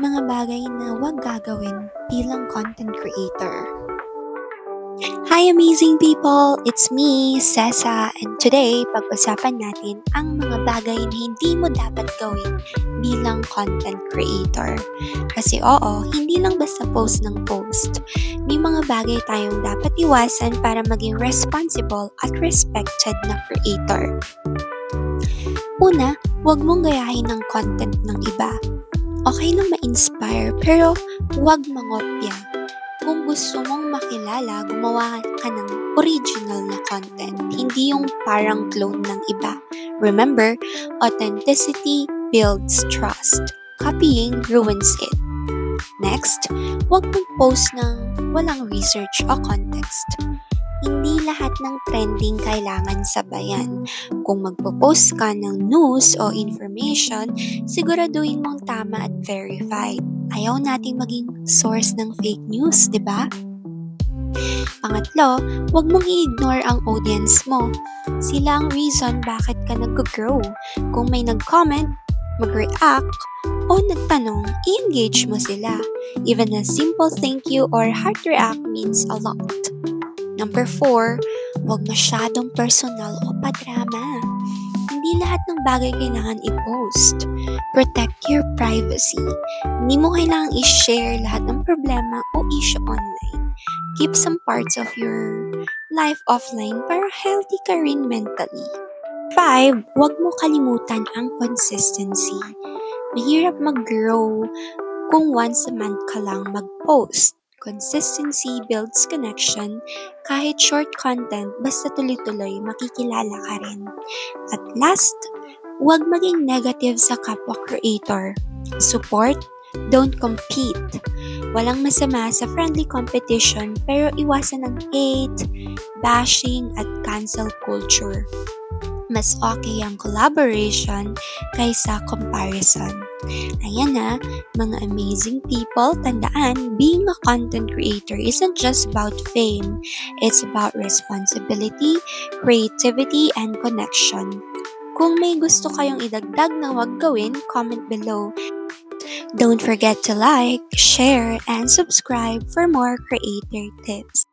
Mga bagay na huwag gagawin bilang content creator. Hi amazing people! It's me, Sesa, and today pag-usapan natin ang mga bagay na hindi mo dapat gawin bilang content creator. Kasi hindi lang basta post ng post. May mga bagay tayong dapat iwasan para maging responsible at respected na creator. Una, huwag mong gayahin ang content ng iba. Okay lang ma-inspire, pero huwag mangopya. Kung gusto mong makilala, gumawa ka ng original na content, hindi yung parang clone ng iba. Remember, authenticity builds trust. Copying ruins it. Next, huwag mag-post ng walang research o context. Hindi lahat ng trending kailangan sabayan. Kung magpo-post ka ng news o information, siguraduhin mong tama at verified. Ayaw nating maging source ng fake news, di ba? Pangatlo, huwag mong i-ignore ang audience mo. Sila ang reason bakit ka nag-grow. Kung may nag-comment, mag-react, o nagtanong, i-engage mo sila. Even a simple thank you or heart react means a lot. Number 4, huwag masyadong personal o padrama. Hindi lahat ng bagay kailangan i-post. Protect your privacy. Hindi mo kailangang i-share lahat ng problema o issue online. Keep some parts of your life offline para healthy ka rin mentally. 5, huwag mo kalimutan ang consistency. Mahirap mag-grow kung once a month ka lang mag-post. Consistency builds connection. Kahit short content, basta tuloy-tuloy, makikilala ka rin. At last, huwag maging negative sa kapwa creator. Support, don't compete. Walang masama sa friendly competition, pero iwasan ang hate, bashing, at cancel culture. Mas okay ang collaboration kaysa comparison. Ayan na, mga amazing people, tandaan, being a content creator isn't just about fame. It's about responsibility, creativity, and connection. Kung may gusto kayong idagdag na wag gawin, comment below. Don't forget to like, share, and subscribe for more creator tips.